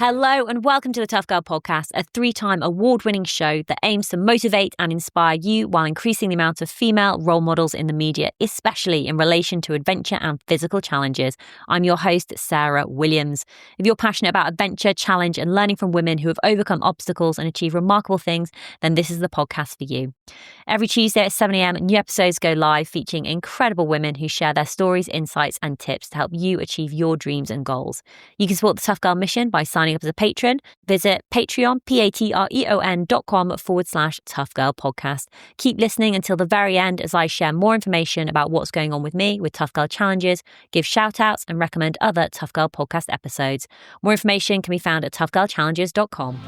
Hello and welcome to the Tough Girl Podcast, a 3-time award-winning show that aims to motivate and inspire you while increasing the amount of female role models in the media, especially in relation to adventure and physical challenges. I'm your host, Sarah Williams. If you're passionate about adventure, challenge and learning from women who have overcome obstacles and achieved remarkable things, then this is the podcast for you. Every Tuesday at 7 a.m, new episodes go live featuring incredible women who share their stories, insights and tips to help you achieve your dreams and goals. You can support the Tough Girl mission by signing up as a patron. Visit Patreon, patreon.com/Tough Girl Podcast. Keep listening until the very end as I share more information about what's going on with me with Tough Girl Challenges, give shout outs and recommend other Tough Girl Podcast episodes. More information can be found at toughgirlchallenges.com.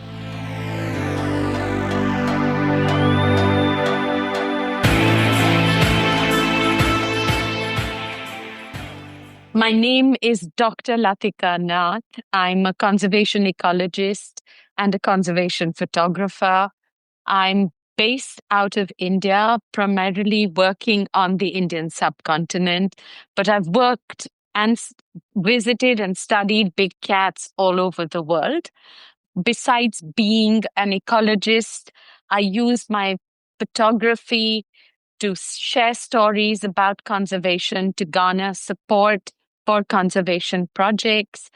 My name is Dr. Latika Nath. I'm a conservation ecologist and a conservation photographer. I'm based out of India, primarily working on the Indian subcontinent, but I've worked and visited and studied big cats all over the world. Besides being an ecologist, I use my photography to share stories about conservation, to garner support for conservation projects.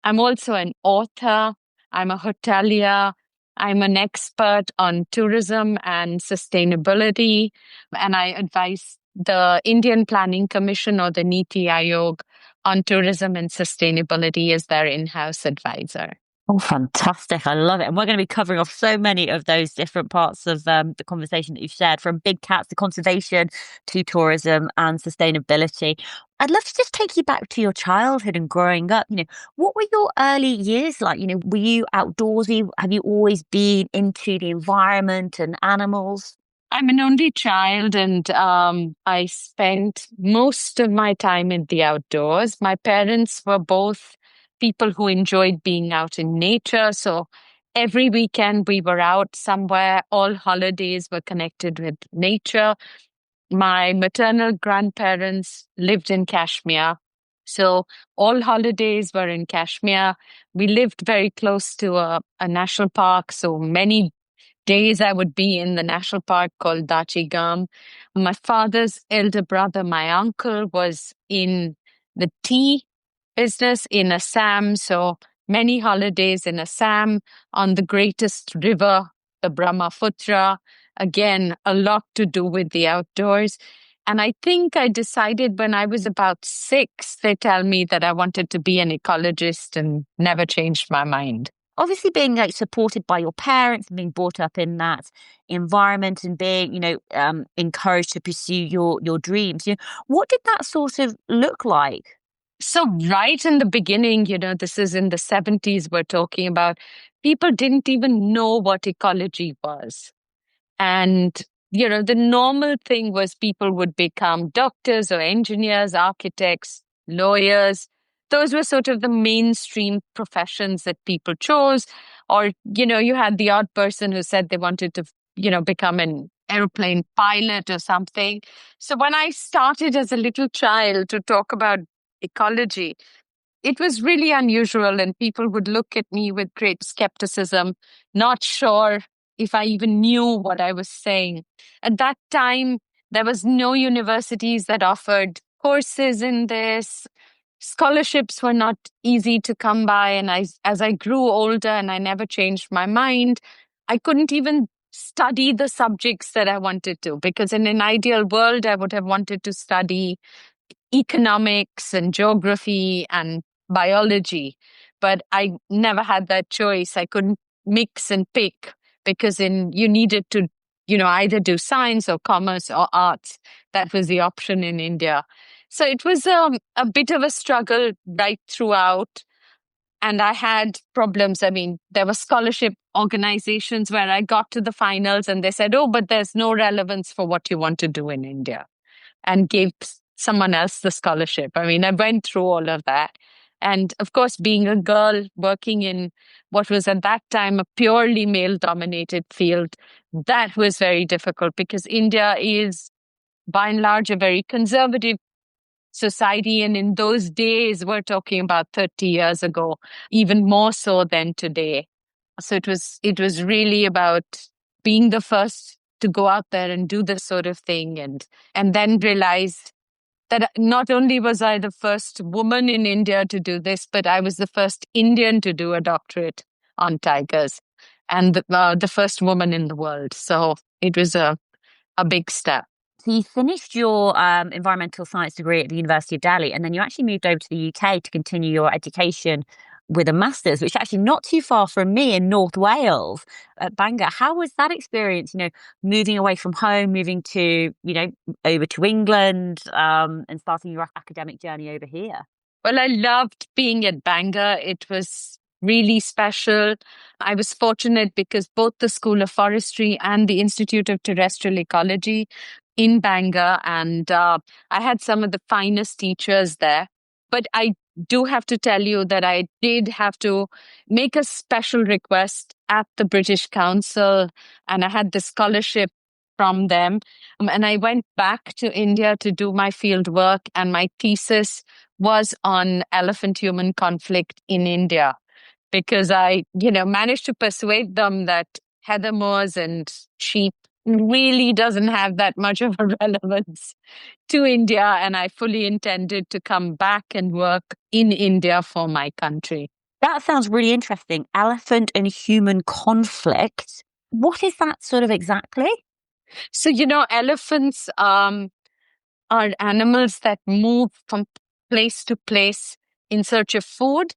I'm also an author. I'm a hotelier. I'm an expert on tourism and sustainability. And I advise the Indian Planning Commission or the Niti Aayog on tourism and sustainability as their in-house advisor. Oh, fantastic. I love it. And we're going to be covering off so many of those different parts of the conversation that you've shared, from big cats to conservation to tourism and sustainability. I'd love to just take you back to your childhood and growing up. What were your early years like? Were you outdoorsy? Have you always been into the environment and animals? I'm an only child and I spent most of my time in the outdoors. My parents were both people who enjoyed being out in nature. So every weekend we were out somewhere. All holidays were connected with nature. My maternal grandparents lived in Kashmir. So all holidays were in Kashmir. We lived very close to a national park. So many days I would be in the national park called Dachigam. My father's elder brother, my uncle, was in the tea business in Assam. So many holidays in Assam on the greatest river, the Brahmaputra. Again, a lot to do with the outdoors. And I think I decided when I was about 6, they tell me that I wanted to be an ecologist and never changed my mind. Obviously being supported by your parents and being brought up in that environment and being, encouraged to pursue your dreams. What did that sort of look like? So right in the beginning, this is in the 70s we're talking about, people didn't even know what ecology was. And, the normal thing was people would become doctors or engineers, architects, lawyers. Those were sort of the mainstream professions that people chose. Or, you had the odd person who said they wanted to, become an airplane pilot or something. So when I started as a little child to talk about ecology, it was really unusual, and people would look at me with great skepticism, not sure if I even knew what I was saying. At that time, there was no universities that offered courses in this. Scholarships were not easy to come by. And as I grew older and I never changed my mind, I couldn't even study the subjects that I wanted to, because in an ideal world, I would have wanted to study economics and geography and biology. But I never had that choice. I couldn't mix and pick, because you needed to, either do science or commerce or arts. That was the option in India. So it was a bit of a struggle right throughout. And I had problems. I mean, there were scholarship organizations where I got to the finals and they said, oh, but there's no relevance for what you want to do in India, and gave someone else the scholarship. I mean, I went through all of that. And of course, being a girl working in what was at that time a purely male-dominated field, that was very difficult, because India is, by and large, a very conservative society. And in those days, we're talking about 30 years ago, even more so than today. So it was really about being the first to go out there and do this sort of thing, and then realize that not only was I the first woman in India to do this, but I was the first Indian to do a doctorate on tigers, and the first woman in the world. So it was a big step. So you finished your environmental science degree at the University of Delhi, and then you actually moved over to the UK to continue your education with a master's, which is actually not too far from me in North Wales at Bangor. How was that experience? Moving away from home, moving to over to England, and starting your academic journey over here. Well, I loved being at Bangor. It was really special. I was fortunate because both the School of Forestry and the Institute of Terrestrial Ecology in Bangor, and I had some of the finest teachers there. But I do have to tell you that I did have to make a special request at the British Council, and I had the scholarship from them. And I went back to India to do my field work, and my thesis was on elephant-human conflict in India, because I, managed to persuade them that heather moors and sheep really doesn't have that much of a relevance to India. And I fully intended to come back and work in India for my country. That sounds really interesting. Elephant and human conflict. What is that sort of exactly? So, elephants are animals that move from place to place in search of food.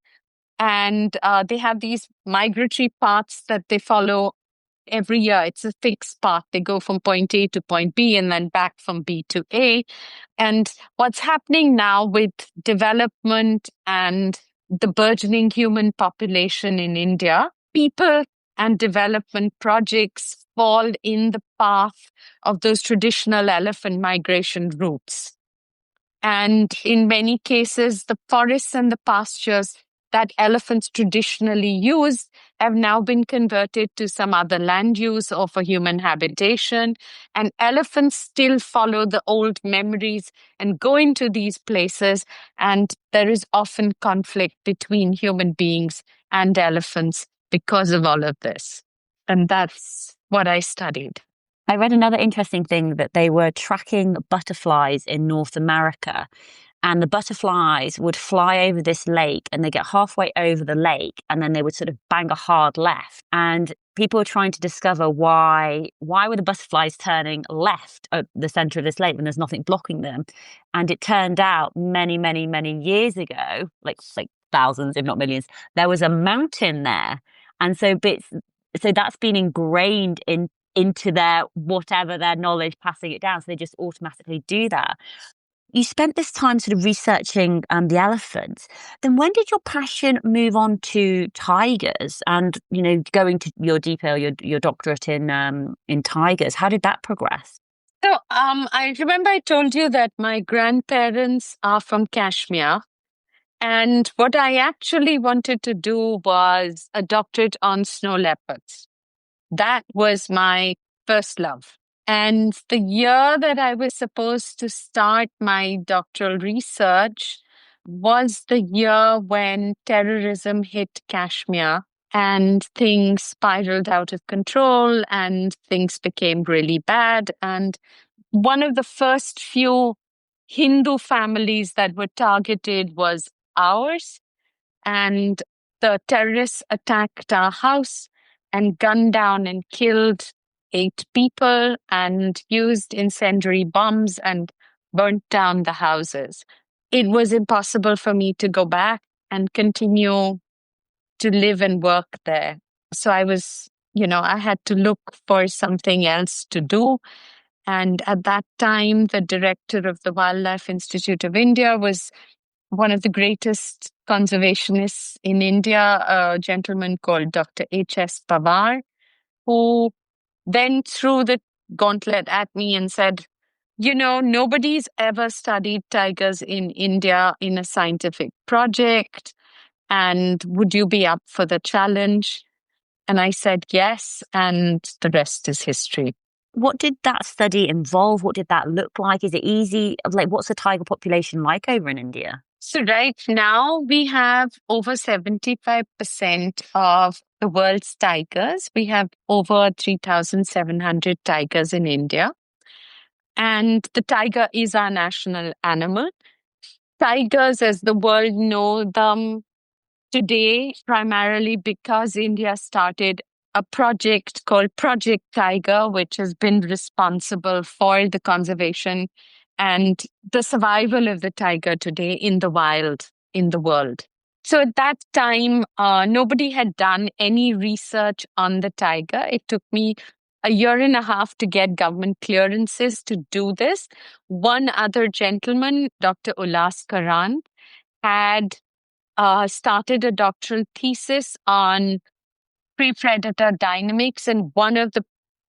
And they have these migratory paths that they follow every year. It's a fixed path. They go from point A to point B and then back from B to A. And what's happening now with development and the burgeoning human population in India, people and development projects fall in the path of those traditional elephant migration routes. And in many cases, the forests and the pastures that elephants traditionally used have now been converted to some other land use or for human habitation. And elephants still follow the old memories and go into these places. And there is often conflict between human beings and elephants because of all of this. And that's what I studied. I read another interesting thing that they were tracking butterflies in North America, and the butterflies would fly over this lake and they get halfway over the lake and then they would sort of bang a hard left. And people were trying to discover why were the butterflies turning left at the center of this lake when there's nothing blocking them. And it turned out many, many, many years ago, like thousands, if not millions, there was a mountain there. And so that's been ingrained into their whatever their knowledge, passing it down. So they just automatically do that. You spent this time sort of researching the elephants. Then when did your passion move on to tigers and, going to your DPhil, your doctorate in tigers? How did that progress? So I remember I told you that my grandparents are from Kashmir. And what I actually wanted to do was a doctorate on snow leopards. That was my first love. And the year that I was supposed to start my doctoral research was the year when terrorism hit Kashmir and things spiraled out of control and things became really bad. And one of the first few Hindu families that were targeted was ours. And the terrorists attacked our house and gunned down and killed 8 people and used incendiary bombs and burnt down the houses. It was impossible for me to go back and continue to live and work there. So I was, I had to look for something else to do. And at that time, the director of the Wildlife Institute of India was one of the greatest conservationists in India, a gentleman called Dr. H.S. Pawar, who then threw the gauntlet at me and said, nobody's ever studied tigers in India in a scientific project. And would you be up for the challenge? And I said yes, and the rest is history. What did that study involve? What did that look like? Is it easy? Like, what's the tiger population like over in India? So right now we have over 75% of the world's tigers. We have over 3,700 tigers in India. And the tiger is our national animal. Tigers, as the world know them today, primarily because India started a project called Project Tiger, which has been responsible for the conservation and the survival of the tiger today in the wild in the world. So at that time, nobody had done any research on the tiger. It took me a year and a half to get government clearances to do this. One other gentleman, Dr. Ulas Karan, had started a doctoral thesis on pre-predator dynamics, and one of the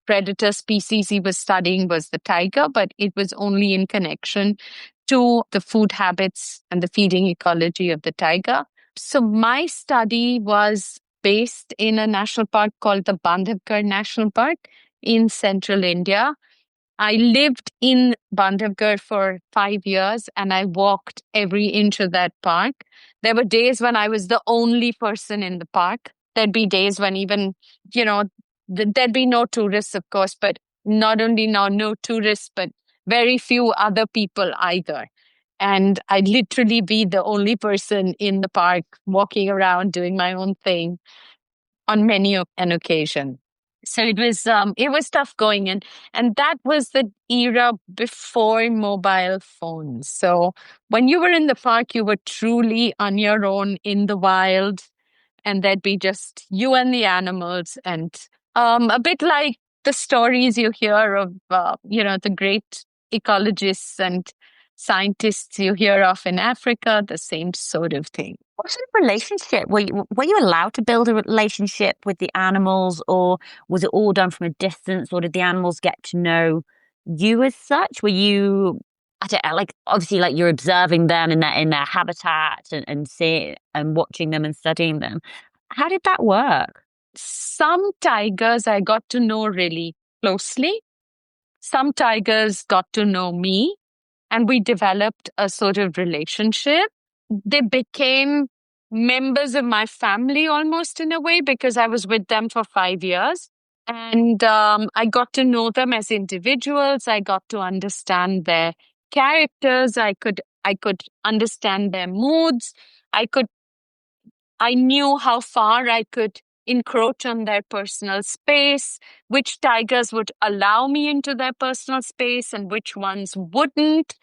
predator species he was studying was the tiger, but it was only in connection to the food habits and the feeding ecology of the tiger. So my study was based in a national park called the Bandhavgarh National Park in central India. I lived in Bandhavgarh for 5 years and I walked every inch of that park. There were days when I was the only person in the park. There'd be days when even, you know, there'd be no tourists, of course, but not only no tourists, but very few other people either. And I'd literally be the only person in the park walking around doing my own thing on many an occasion. So it was tough going in. And that was the era before mobile phones. So when you were in the park, you were truly on your own in the wild, and there'd be just you and the animals, and a bit like the stories you hear of, the great ecologists and scientists you hear of in Africa, the same sort of thing. What sort of relationship were you allowed to build a relationship with the animals, or was it all done from a distance, or did the animals get to know you as such? Were you, I don't know, like obviously like you're observing them in their habitat and seeing and watching them and studying them. How did that work? Some tigers I got to know really closely. Some tigers got to know me, and we developed a sort of relationship. They became members of my family almost in a way because I was with them for 5 years. And I got to know them as individuals. I got to understand their characters. I could understand their moods. I knew how far I could encroach on their personal space, which tigers would allow me into their personal space and which ones wouldn't.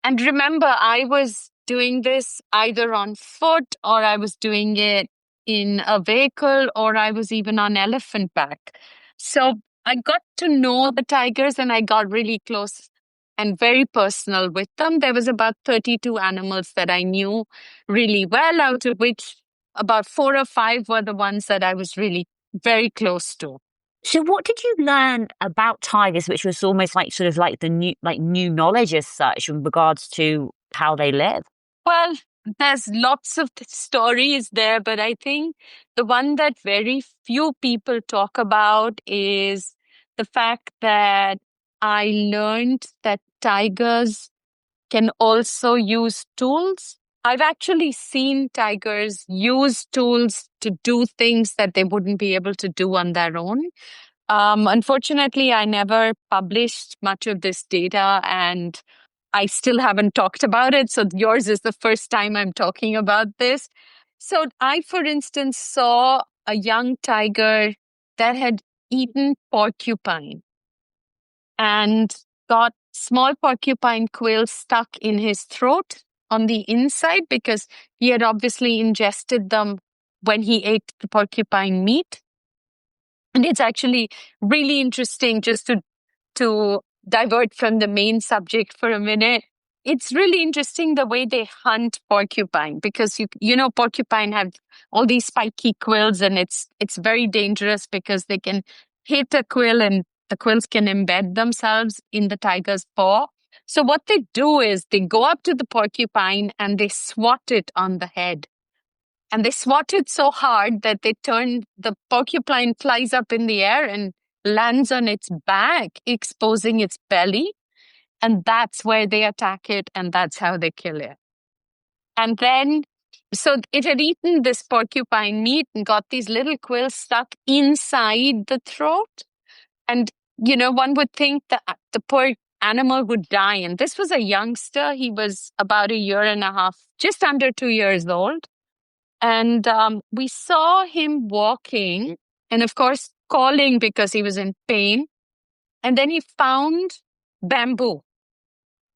And remember, I was doing this either on foot, or I was doing it in a vehicle, or I was even on elephant back. So I got to know the tigers and I got really close and very personal with them. There was about 32 animals that I knew really well, out of which about 4 or 5 were the ones that I was really very close to. So what did you learn about tigers, which was almost like sort of like the new knowledge as such in regards to how they live? Well, there's lots of stories there, but I think the one that very few people talk about is the fact that I learned that tigers can also use tools. I've actually seen tigers use tools to do things that they wouldn't be able to do on their own. Unfortunately, I never published much of this data, and I still haven't talked about it. So yours is the first time I'm talking about this. So I, for instance, saw a young tiger that had eaten porcupine and got small porcupine quills stuck in his throat on the inside because he had obviously ingested them when he ate the porcupine meat. And it's actually really interesting, just to divert from the main subject for a minute. It's really interesting the way they hunt porcupine, because porcupine have all these spiky quills, and it's very dangerous because they can hit a quill and the quills can embed themselves in the tiger's paw. So what they do is they go up to the porcupine and they swat it on the head. And they swat it so hard that the porcupine flies up in the air and lands on its back, exposing its belly. And that's where they attack it, and that's how they kill it. And then, so it had eaten this porcupine meat and got these little quills stuck inside the throat. And, one would think that the poor animal would die. And this was a youngster. He was about a year and a half, just under 2 years old. And we saw him walking and, of course, calling because he was in pain. And then he found bamboo.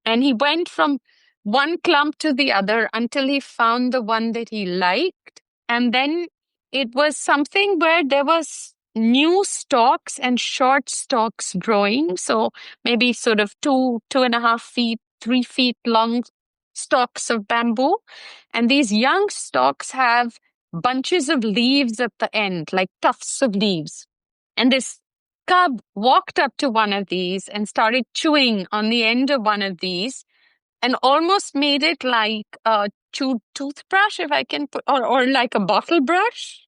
And he went from one clump to the other until he found the one that he liked. And then it was something where there was new stalks and short stalks growing. So maybe sort of 2.5 feet, 3 feet long stalks of bamboo. And these young stalks have bunches of leaves at the end, like tufts of leaves. And this cub walked up to one of these and started chewing on the end of one of these and almost made it like a chewed toothbrush, if I can put, or like a bottle brush,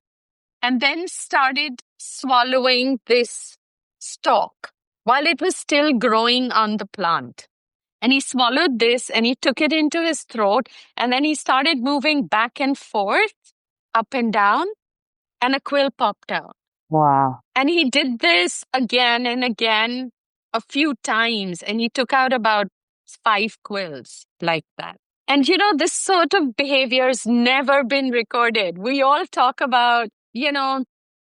and then started swallowing this stalk while it was still growing on the plant. And he swallowed this and he took it into his throat, and then he started moving back and forth, up and down, and a quill popped out. Wow. And he did this again and again a few times, and he took out about 5 quills like that. And this sort of behavior has never been recorded. We all talk about,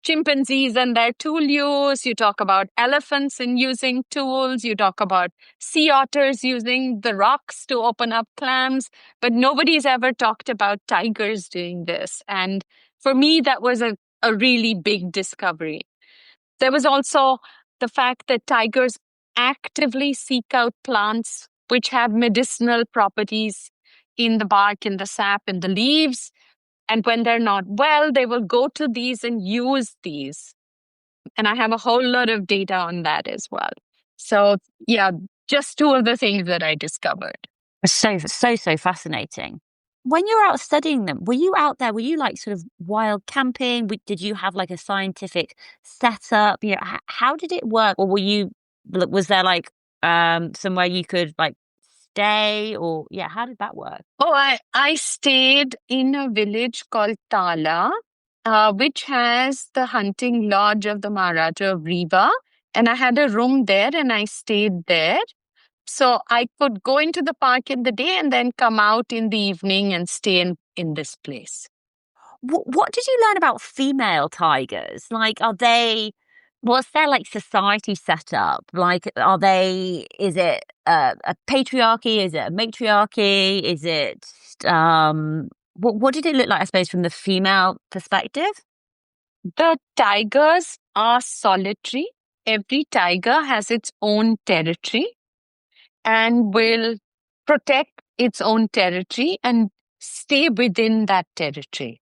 chimpanzees and their tool use. You talk about elephants and using tools. You talk about sea otters using the rocks to open up clams. But nobody's ever talked about tigers doing this. And for me, that was a really big discovery. There was also the fact that tigers actively seek out plants which have medicinal properties in the bark, in the sap, in the leaves. And when they're not well, they will go to these and use these. And I have a whole lot of data on that as well. So, yeah, just 2 of the things that I discovered. So fascinating. When you were out studying them, were you out there? Were you like sort of wild camping? Did you have like a scientific setup? How did it work? Or was there like somewhere you could like stay? Or how did that work? Oh, I stayed in a village called Tala, which has the hunting lodge of the Maharaja of Riva. And I had a room there and I stayed there. So I could go into the park in the day and then come out in the evening and stay in this place. What did you learn about female tigers? Like, what's their like society set up? Like, is it a patriarchy? Is it a matriarchy? Is it, what did it look like, I suppose, from the female perspective? The tigers are solitary. Every tiger has its own territory and will protect its own territory and stay within that territory.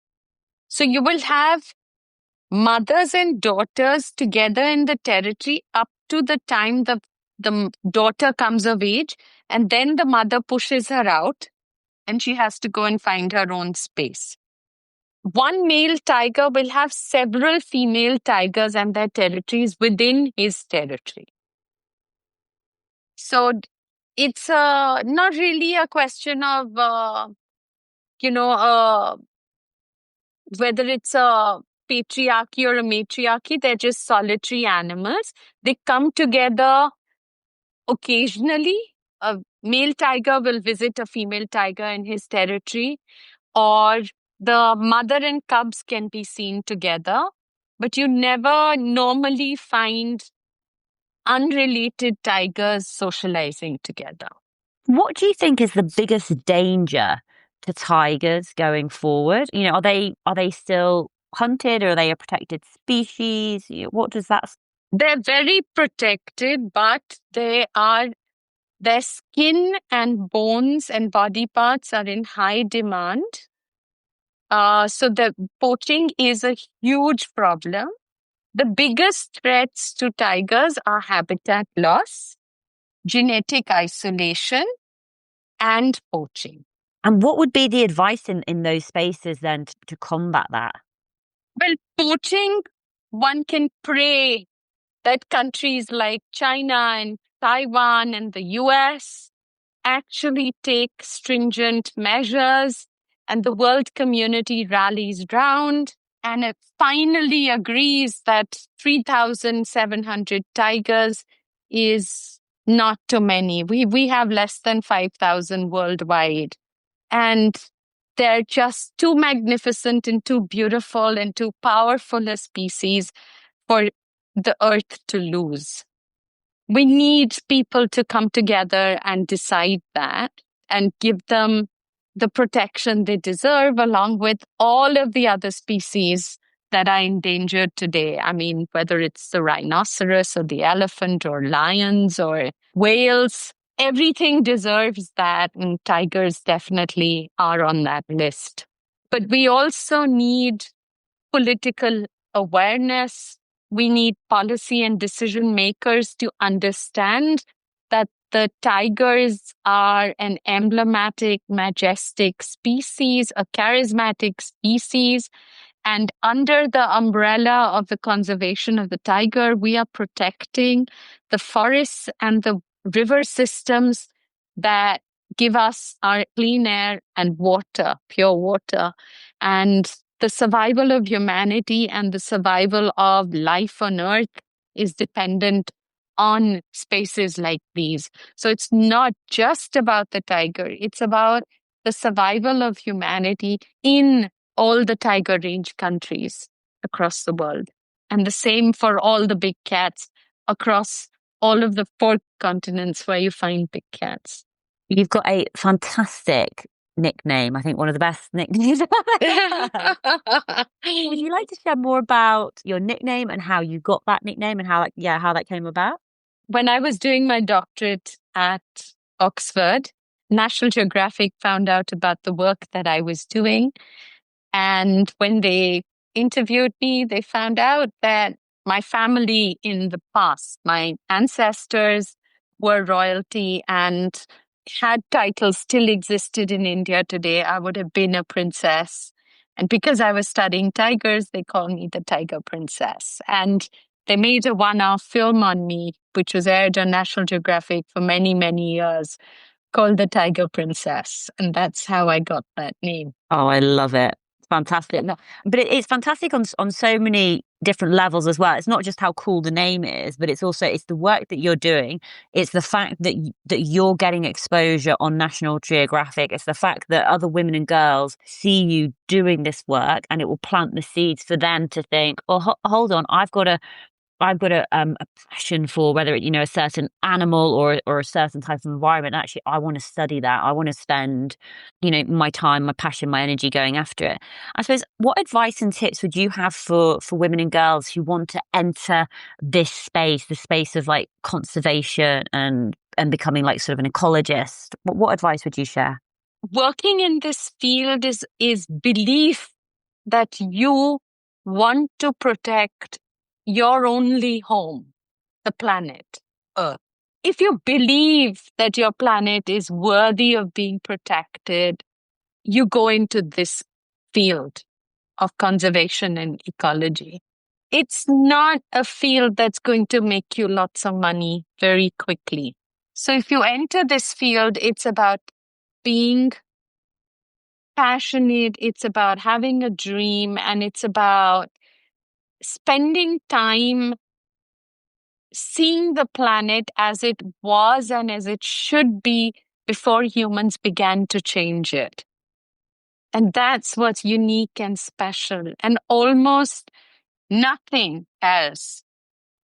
So you will have mothers and daughters together in the territory up to the time the daughter comes of age, and then the mother pushes her out and she has to go and find her own space. One male tiger will have several female tigers and their territories within his territory. So it's not really a question of, whether it's a patriarchy or a matriarchy. They're just solitary animals. They come together occasionally. A male tiger will visit a female tiger in his territory, or the mother and cubs can be seen together, but you never normally find unrelated tigers socializing together. What do you think is the biggest danger to tigers going forward? Are they still hunted, or are they a protected species? What does that? They're very protected, but their skin and bones and body parts are in high demand. So the poaching is a huge problem. The biggest threats to tigers are habitat loss, genetic isolation, and poaching. And what would be the advice in those spaces then to combat that? Well, poaching, one can pray that countries like China and Taiwan and the US actually take stringent measures, and the world community rallies round, and it finally agrees that 3,700 tigers is not too many. We have less than 5,000 worldwide. And they're just too magnificent and too beautiful and too powerful a species for the earth to lose. We need people to come together and decide that and give them the protection they deserve, along with all of the other species that are endangered today. I mean, whether it's the rhinoceros or the elephant or lions or whales, everything deserves that, and tigers definitely are on that list. But we also need political awareness. We need policy and decision makers to understand that the tigers are an emblematic, majestic species, a charismatic species. And under the umbrella of the conservation of the tiger, we are protecting the forests and the river systems that give us our clean air and water, pure water. And the survival of humanity and the survival of life on Earth is dependent on spaces like these. So it's not just about the tiger, it's about the survival of humanity in all the tiger range countries across the world. And the same for all the big cats across all of the 4 continents where you find big cats. You've got a fantastic nickname. I think one of the best nicknames. Would you like to share more about your nickname and how you got that nickname and how that came about? When I was doing my doctorate at Oxford, National Geographic found out about the work that I was doing. And when they interviewed me, they found out that my family in the past, my ancestors were royalty and had titles still existed in India today, I would have been a princess. And because I was studying tigers, they called me the Tiger Princess. And they made a one-hour film on me, which was aired on National Geographic for many, many years, called The Tiger Princess. And that's how I got that name. Oh, I love it. Fantastic. No, but it's fantastic on so many different levels as well. It's not just how cool the name is, but it's the work that you're doing. It's the fact that that you're getting exposure on National Geographic. It's the fact that other women and girls see you doing this work, and it will plant the seeds for them to think, "Oh, hold on, I've got a passion for whether it, a certain animal or a certain type of environment. Actually, I want to study that. I want to spend, my time, my passion, my energy going after it." I suppose, what advice and tips would you have for women and girls who want to enter this space, the space of like conservation and becoming like sort of an ecologist? What advice would you share? Working in this field is belief that you want to protect your only home, the planet Earth. If you believe that your planet is worthy of being protected, you go into this field of conservation and ecology. It's not a field that's going to make you lots of money very quickly. So if you enter this field, it's about being passionate, it's about having a dream, and it's about spending time seeing the planet as it was and as it should be before humans began to change it. And that's what's unique and special. And almost nothing else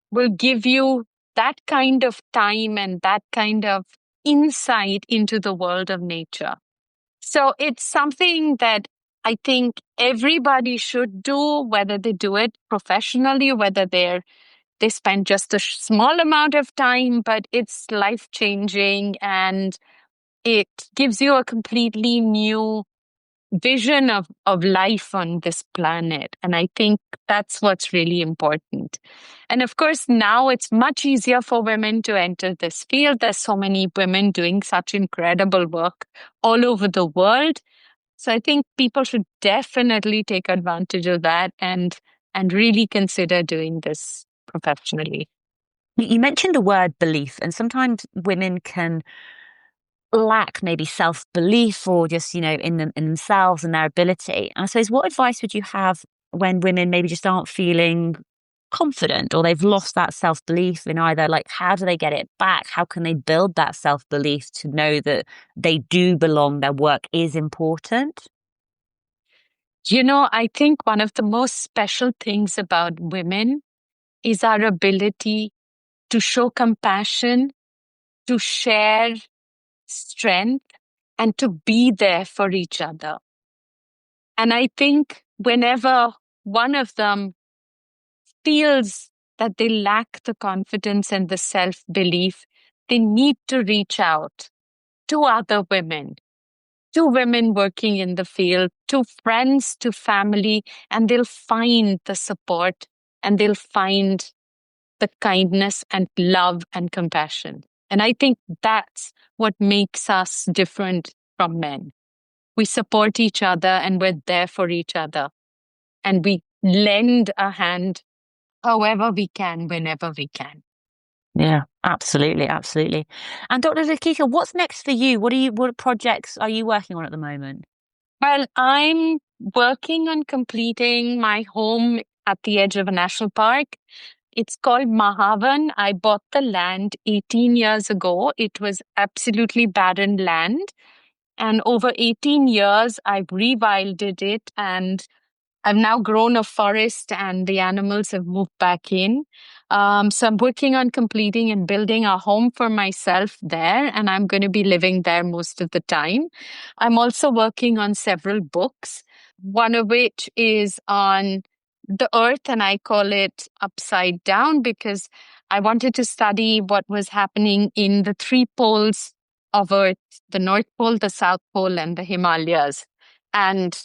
will give you that kind of time and that kind of insight into the world of nature. So it's something that I think everybody should do, whether they do it professionally, whether they spend just a small amount of time, but it's life-changing and it gives you a completely new vision of life on this planet. And I think that's what's really important. And of course, now it's much easier for women to enter this field. There's so many women doing such incredible work all over the world. So I think people should definitely take advantage of that and really consider doing this professionally. You mentioned the word belief, and sometimes women can lack maybe self-belief or just, in themselves and their ability. And I suppose what advice would you have when women maybe just aren't feeling confident or they've lost that self-belief in either like how do they get it back? How can they build that self-belief to know that they do belong, their work is important? I think one of the most special things about women is our ability to show compassion, to share strength, and to be there for each other. And I think whenever one of them feels that they lack the confidence and the self belief, they need to reach out to other women, to women working in the field, to friends, to family, and they'll find the support and they'll find the kindness and love and compassion. And I think that's what makes us different from men. We support each other and we're there for each other. And we lend a hand however we can, whenever we can. Yeah, absolutely, absolutely. And Dr. Latika, what's next for you? What projects are you working on at the moment? Well, I'm working on completing my home at the edge of a national park. It's called Mahavan. I bought the land 18 years ago. It was absolutely barren land. And over 18 years, I've rewilded it and I've now grown a forest and the animals have moved back in. So I'm working on completing and building a home for myself there, and I'm going to be living there most of the time. I'm also working on several books, one of which is on the earth, and I call it Upside Down because I wanted to study what was happening in the three poles of Earth, the North Pole, the South Pole, and the Himalayas. And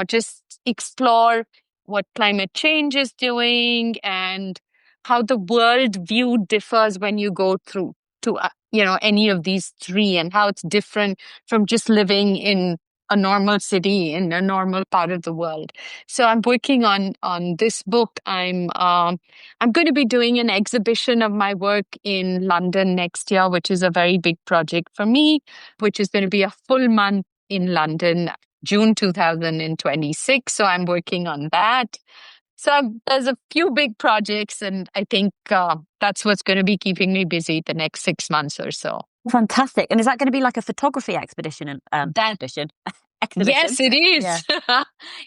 just explore what climate change is doing and how the world view differs when you go through to, any of these three and how it's different from just living in a normal city in a normal part of the world. So I'm working on this book. I'm going to be doing an exhibition of my work in London next year, which is a very big project for me, which is going to be a full month in London, June 2026. So I'm working on that. So there's a few big projects, and I think that's what's going to be keeping me busy the next 6 months or so. Fantastic. And is that going to be like a photography expedition and That exhibition? Yes, it is. Yeah.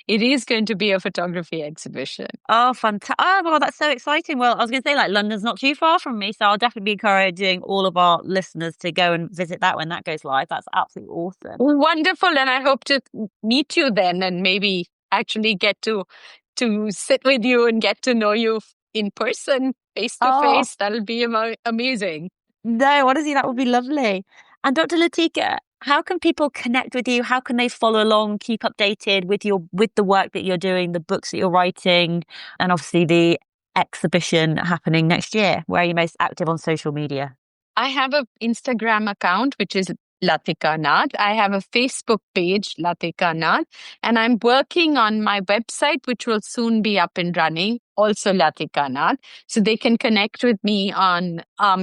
It is going to be a photography exhibition. Oh, fantastic. Oh, well, that's so exciting. Well, I was going to say, like, London's not too far from me. So I'll definitely be encouraging all of our listeners to go and visit that when that goes live. That's absolutely awesome. Wonderful. And I hope to meet you then and maybe actually get to sit with you and get to know you in person, face to Oh, face. That'll be amazing. no, honestly, that would be lovely. And Dr. Latika, how can people connect with you? How can they follow along, keep updated with the work that you're doing, the books that you're writing, and obviously the exhibition happening next year? Where are you most active on social media? I have an Instagram account, which is Latika Nath. I have a Facebook page, Latika Nath, and I'm working on my website, which will soon be up and running, also Latika Nath. So they can connect with me on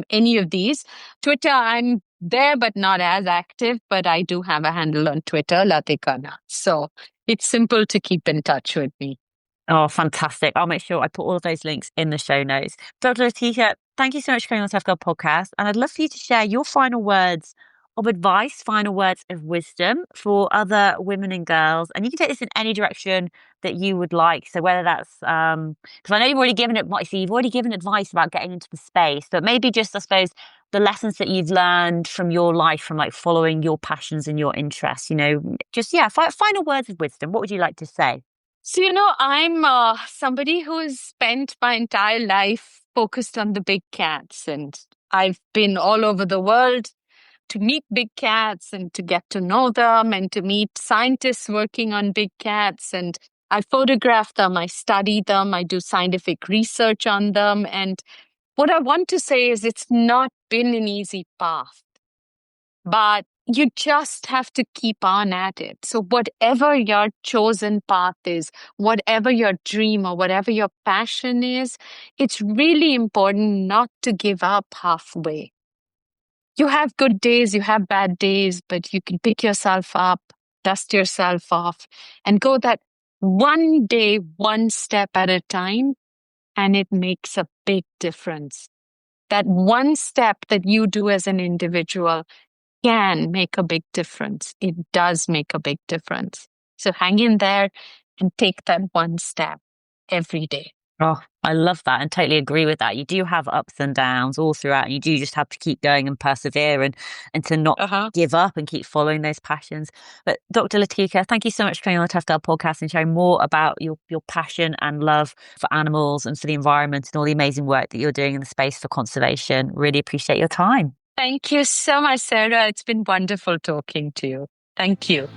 any of these. Twitter, I'm there, but not as active, but I do have a handle on Twitter, Latika Nath. So it's simple to keep in touch with me. Oh, fantastic. I'll make sure I put all of those links in the show notes. Dr. Latika, thank you so much for coming on the Tough Girl podcast. And I'd love for you to share your final words of advice, final words of wisdom for other women and girls. And you can take this in any direction that you would like. So whether that's, because I know you've already given advice, so you've already given advice about getting into the space, but maybe just, I suppose, the lessons that you've learned from your life, from like following your passions and your interests, just, yeah, final words of wisdom. What would you like to say? So, I'm somebody who has spent my entire life focused on the big cats, and I've been all over the world to meet big cats and to get to know them and to meet scientists working on big cats. And I photograph them, I study them, I do scientific research on them. And what I want to say is it's not been an easy path, but you just have to keep on at it. So whatever your chosen path is, whatever your dream or whatever your passion is, it's really important not to give up halfway. You have good days, you have bad days, but you can pick yourself up, dust yourself off, and go that one day, one step at a time, and it makes a big difference. That one step that you do as an individual can make a big difference. It does make a big difference. So hang in there and take that one step every day. Oh, I love that and totally agree with that. You do have ups and downs all throughout. And you do just have to keep going and persevere and to not give up and keep following those passions. But Dr. Latika, thank you so much for coming on the Tough Girl podcast and sharing more about your passion and love for animals and for the environment and all the amazing work that you're doing in the space for conservation. Really appreciate your time. Thank you so much, Sarah. It's been wonderful talking to you. Thank you.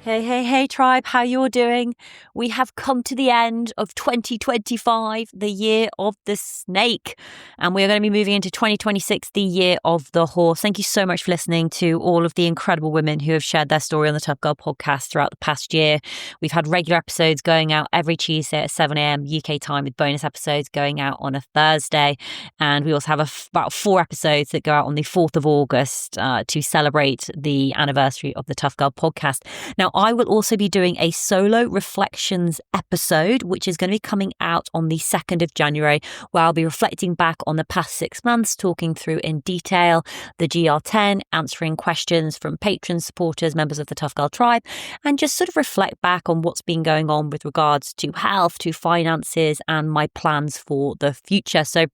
Hey, tribe, how you're doing? We have come to the end of 2025, the year of the snake, and we're going to be moving into 2026, the year of the horse. Thank you so much for listening to all of the incredible women who have shared their story on the Tough Girl podcast throughout the past year. We've had regular episodes going out every Tuesday at 7 a.m. UK time, with bonus episodes going out on a Thursday. And we also have about 4 episodes that go out on the 4th of August to celebrate the anniversary of the Tough Girl podcast. Now, I will also be doing a solo reflections episode, which is going to be coming out on the 2nd of January, where I'll be reflecting back on the past 6 months, talking through in detail the GR10, answering questions from patrons, supporters, members of the Tough Girl tribe, and just sort of reflect back on what's been going on with regards to health, to finances, and my plans for the future. So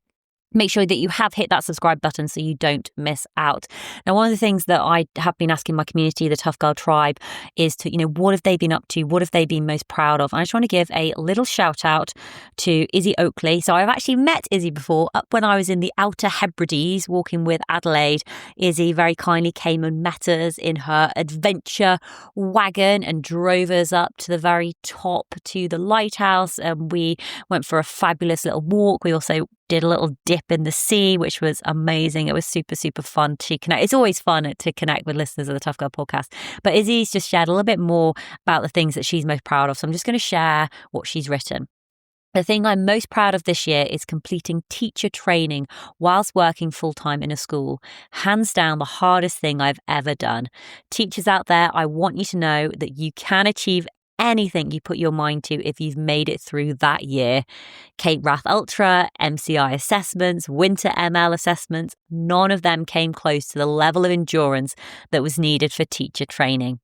make sure that you have hit that subscribe button so you don't miss out. Now, one of the things that I have been asking my community, the Tough Girl tribe, is to, what have they been up to? What have they been most proud of? And I just want to give a little shout out to Izzy Oakley. So I've actually met Izzy before up when I was in the Outer Hebrides walking with Adelaide. Izzy very kindly came and met us in her adventure wagon and drove us up to the very top to the lighthouse. We went for a fabulous little walk. We also did a little dip in the sea, which was amazing. It was super, super fun to connect. It's always fun to connect with listeners of the Tough Girl podcast. But Izzy's just shared a little bit more about the things that she's most proud of. So I'm just going to share what she's written. The thing I'm most proud of this year is completing teacher training whilst working full-time in a school. Hands down, the hardest thing I've ever done. Teachers out there, I want you to know that you can achieve anything you put your mind to if you've made it through that year. Cape Wrath Ultra, MCI assessments, winter ML assessments, none of them came close to the level of endurance that was needed for teacher training.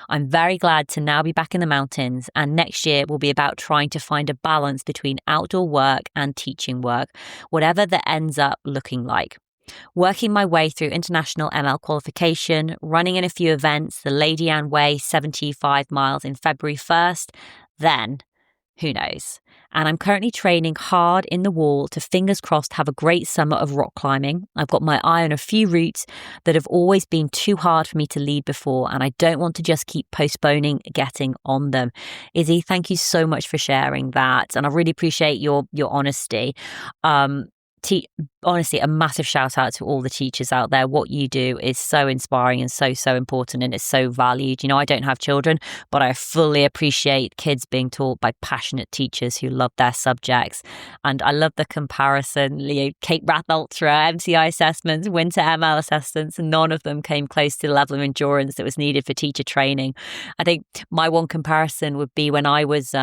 I'm very glad to now be back in the mountains, and next year will be about trying to find a balance between outdoor work and teaching work, whatever that ends up looking like. Working my way through international ML qualification, running in a few events, the Lady Anne Way 75 miles in February 1st, then who knows? And I'm currently training hard in the wall to, fingers crossed, have a great summer of rock climbing. I've got my eye on a few routes that have always been too hard for me to lead before, and I don't want to just keep postponing getting on them. Izzy, thank you so much for sharing that, and I really appreciate your honesty. Honestly, a massive shout out to all the teachers out there. What you do is so inspiring and so important, and it's so valued. I don't have children, but I fully appreciate kids being taught by passionate teachers who love their subjects. And I love the comparison. Cape Wrath Ultra, MCI assessments, winter ML assessments, none of them came close to the level of endurance that was needed for teacher training. I think my one comparison would be when I was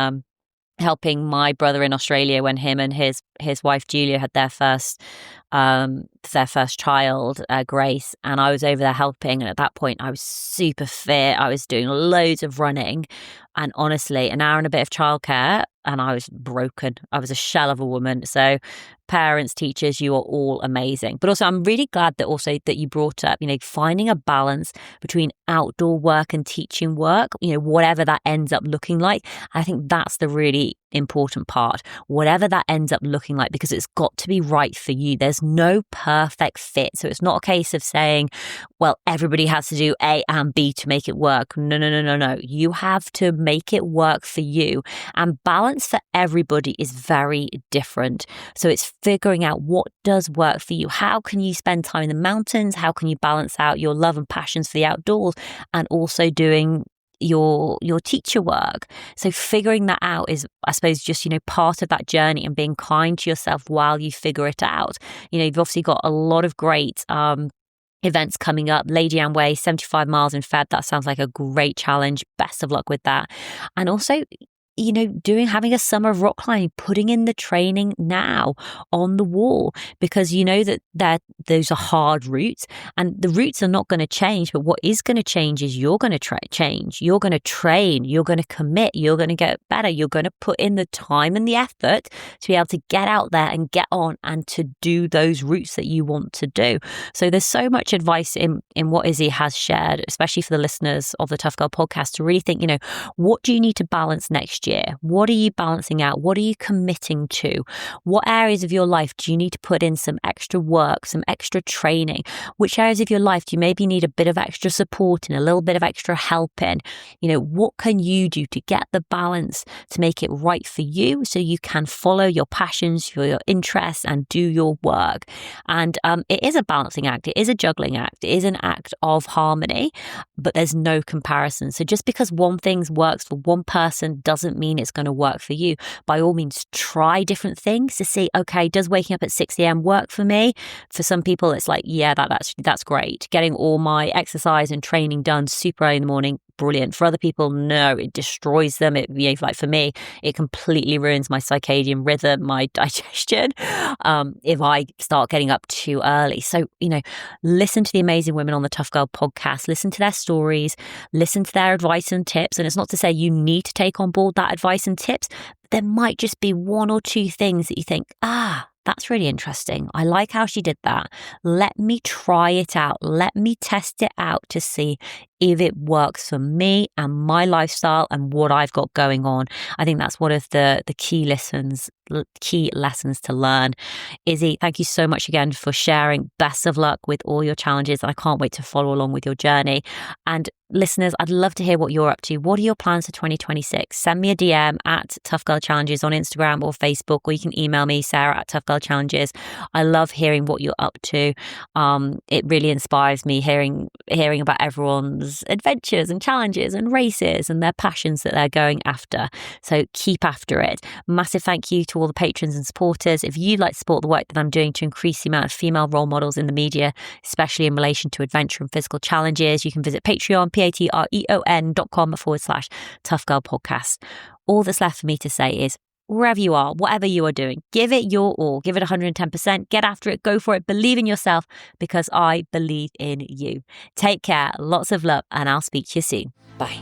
helping my brother in Australia when him and his wife Julia had their first child, Grace, and I was over there helping. And at that point, I was super fit. I was doing loads of running, and honestly, an hour and a bit of childcare, and I was broken. I was a shell of a woman. So parents, teachers, you are all amazing. But also, I'm really glad that you brought up, finding a balance between outdoor work and teaching work, whatever that ends up looking like. I think that's the really important part, whatever that ends up looking like, because it's got to be right for you. There's no perfect fit. So it's not a case of saying, well, everybody has to do A and B to make it work. No. You have to make it work for you. And balance for everybody is very different. So it's figuring out what does work for you. How can you spend time in the mountains? How can you balance out your love and passions for the outdoors and also doing your teacher work? So figuring that out is, I suppose, just part of that journey, and being kind to yourself while you figure it out. You've obviously got a lot of great events coming up. Lady Anne Way, 75 miles in Feb. That sounds like a great challenge. Best of luck with that. And also, having a summer of rock climbing, putting in the training now on the wall, because that those are hard routes, and the routes are not going to change. But what is going to change is you're going to change. You're going to train. You're going to commit. You're going to get better. You're going to put in the time and the effort to be able to get out there and get on and to do those routes that you want to do. So there's so much advice in what Izzy has shared, especially for the listeners of the Tough Girl podcast, to really think, what do you need to balance next year? What are you balancing out? What are you committing to? What areas of your life do you need to put in some extra work, some extra training? Which areas of your life do you maybe need a bit of extra support and a little bit of extra help in? What can you do to get the balance to make it right for you, so you can follow your passions, your interests, and do your work? And it is a balancing act. It is a juggling act. It is an act of harmony, but there's no comparison. So just because one thing works for one person doesn't mean it's going to work for you. By all means, try different things to see, okay, does waking up at 6 a.m. work for me? For some people, it's like, yeah, that's great. Getting all my exercise and training done super early in the morning, brilliant. For other people, no, it destroys them. Like for me, it completely ruins my circadian rhythm, my digestion, if I start getting up too early. So, listen to the amazing women on the Tough Girl podcast, listen to their stories, listen to their advice and tips. And it's not to say you need to take on board that advice and tips. There might just be one or two things that you think, that's really interesting. I like how she did that. Let me try it out. Let me test it out to see if it works for me and my lifestyle and what I've got going on. I think that's one of the key lessons to learn. Izzy, thank you so much again for sharing. Best of luck with all your challenges, and I can't wait to follow along with your journey. And listeners, I'd love to hear what you're up to. What are your plans for 2026? Send me a DM at Tough Girl Challenges on Instagram or Facebook, or you can email me, Sarah at Tough Girl Challenges. I love hearing what you're up to. It really inspires me hearing about everyone's adventures and challenges and races and their passions that they're going after. So keep after it. Massive thank you to all the patrons and supporters. If you'd like to support the work that I'm doing to increase the amount of female role models in the media, especially in relation to adventure and physical challenges, you can visit Patreon, patreon.com/Tough Girl Podcast. All that's left for me to say is, wherever you are, whatever you are doing, give it your all. Give it 110%. Get after it. Go for it. Believe in yourself, because I believe in you. Take care. Lots of love, and I'll speak to you soon. Bye.